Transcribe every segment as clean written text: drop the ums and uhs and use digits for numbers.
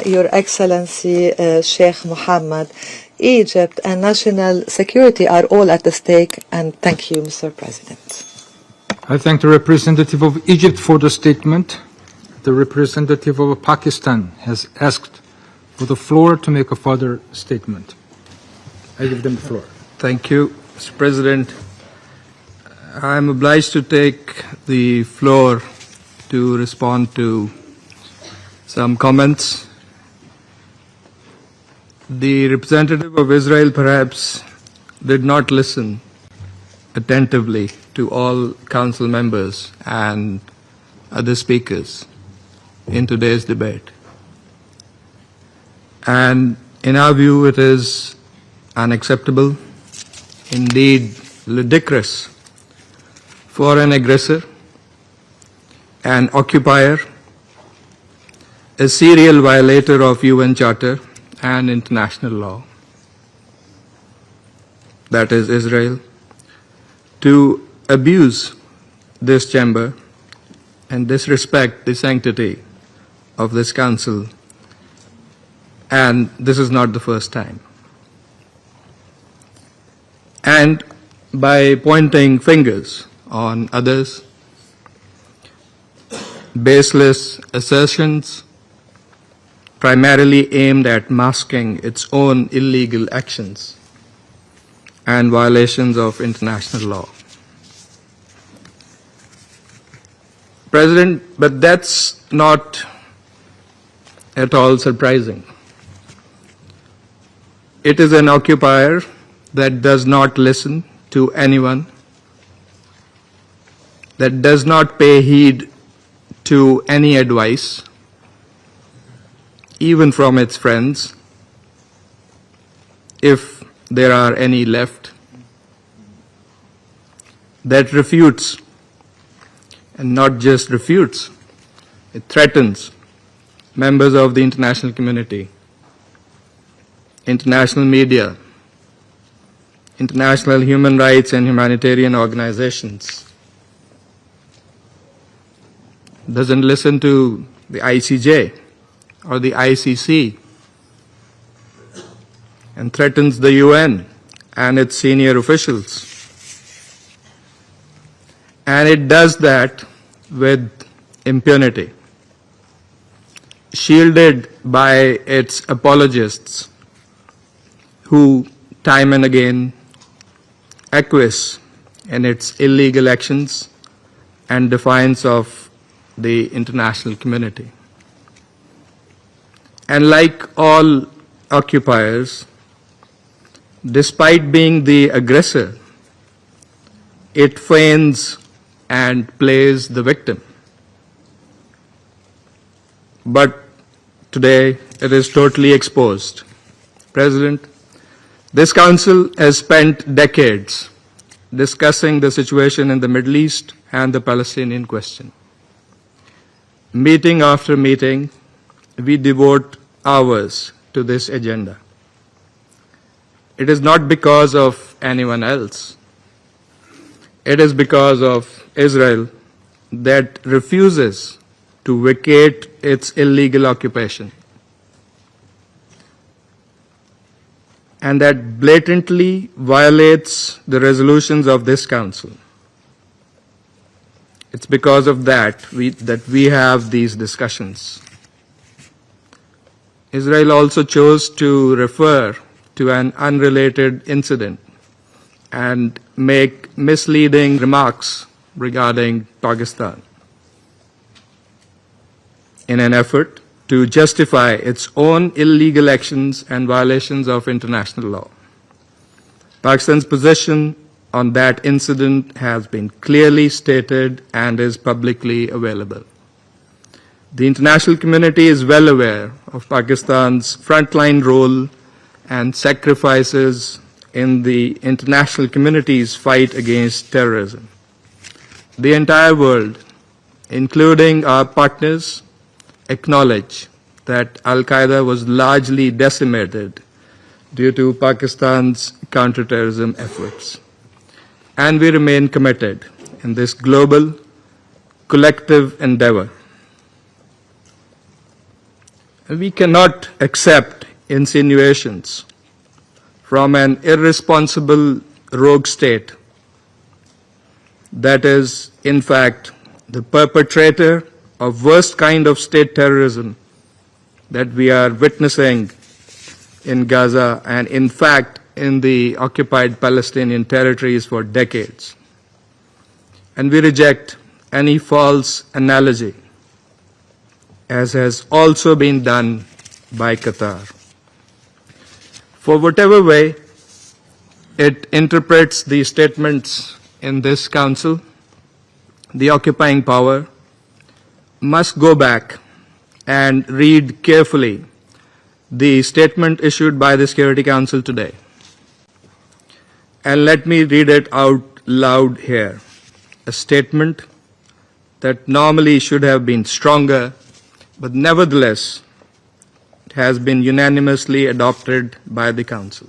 Your Excellency Sheikh Mohammed, Egypt and national security are all at stake, and thank you, Mr. President. I thank the representative of Egypt for the statement. The representative of Pakistan has asked for the floor to make a further statement. I give them the floor. Thank you, Mr. President. I am obliged to take the floor to respond to some comments. The representative of Israel perhaps did not listen attentively to all council members and other speakers in today's debate. And in our view, it is unacceptable, indeed ludicrous, for an aggressor, an occupier, a serial violator of UN Charter and international law, that is Israel, to abuse this chamber and disrespect the sanctity of this council. And this is not the first time. And by pointing fingers on others, baseless assertions primarily aimed at masking its own illegal actions and violations of international law. President, but that's not at all surprising. It is an occupier that does not listen to anyone, that does not pay heed to any advice, even from its friends, if there are any left, that refutes, and not just refutes, it threatens members of the international community, international media, international human rights and humanitarian organizations, doesn't listen to the ICJ or the ICC, and threatens the UN and its senior officials. And it does that with impunity, shielded by its apologists who time and again acquiesce in its illegal actions and defiance of the international community. And like all occupiers, despite being the aggressor, it feigns and plays the victim. But today it is totally exposed. President, this Council has spent decades discussing the situation in the Middle East and the Palestinian question. Meeting after meeting, we devote hours to this agenda. It is not because of anyone else. It is because of Israel that refuses to vacate its illegal occupation, and that blatantly violates the resolutions of this Council. It's because of that we have these discussions. Israel also chose to refer to an unrelated incident and make misleading remarks regarding Pakistan in an effort to justify its own illegal actions and violations of international law. Pakistan's position on that incident has been clearly stated and is publicly available. The international community is well aware of Pakistan's frontline role and sacrifices in the international community's fight against terrorism. The entire world, including our partners, acknowledge that Al-Qaeda was largely decimated due to Pakistan's counterterrorism efforts. And we remain committed in this global, collective endeavor We cannot accept insinuations from an irresponsible rogue state that is, in fact, the perpetrator of worst kind of state terrorism that we are witnessing in Gaza and, in fact, in the occupied Palestinian territories for decades. And we reject any false analogy, as has also been done by Qatar. For whatever way it interprets the statements in this council, the occupying power must go back and read carefully the statement issued by the Security Council today. And let me read it out loud here. A statement that normally should have been stronger, but nevertheless it has been unanimously adopted by the Council.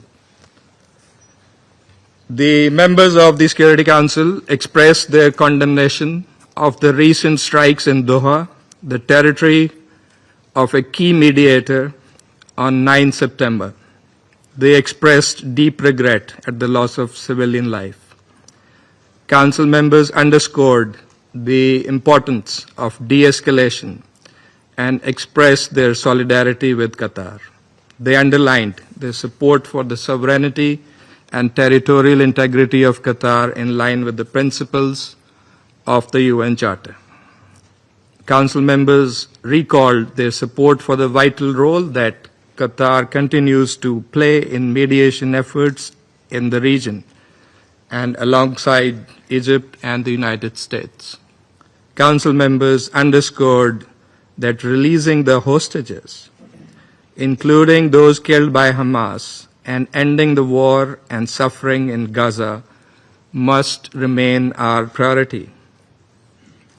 The members of the Security Council expressed their condemnation of the recent strikes in Doha, the territory of a key mediator, on 9 September. They expressed deep regret at the loss of civilian life. Council members underscored the importance of de-escalation and expressed their solidarity with Qatar. They underlined their support for the sovereignty and territorial integrity of Qatar in line with the principles of the UN Charter. Council members recalled their support for the vital role that Qatar continues to play in mediation efforts in the region and alongside Egypt and the United States. Council members underscored that releasing the hostages, including those killed by Hamas, and ending the war and suffering in Gaza must remain our priority.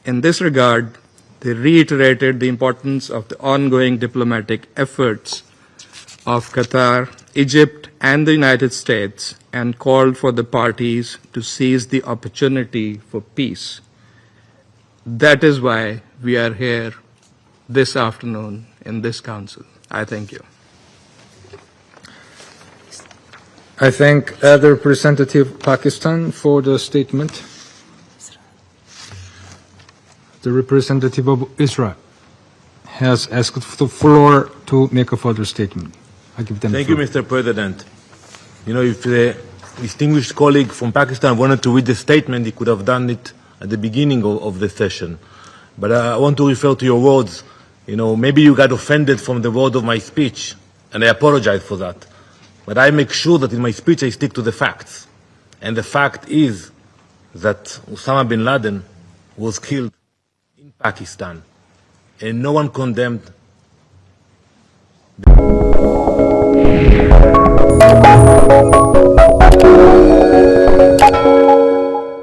In this regard, they reiterated the importance of the ongoing diplomatic efforts of Qatar, Egypt, and the United States, and called for the parties to seize the opportunity for peace. That is why we are here this afternoon in this council. I thank you. I thank the representative of Pakistan for the statement. The representative of Israel has asked for the floor to make a further statement. I give them the floor. Thank you, Mr. President. You know, if the distinguished colleague from Pakistan wanted to read the statement, he could have done it at the beginning of the session. But I want to refer to your words. You know, maybe you got offended from the word of my speech, and I apologize for that. But I make sure that in my speech I stick to the facts. And the fact is that Osama bin Laden was killed in Pakistan, and no one condemned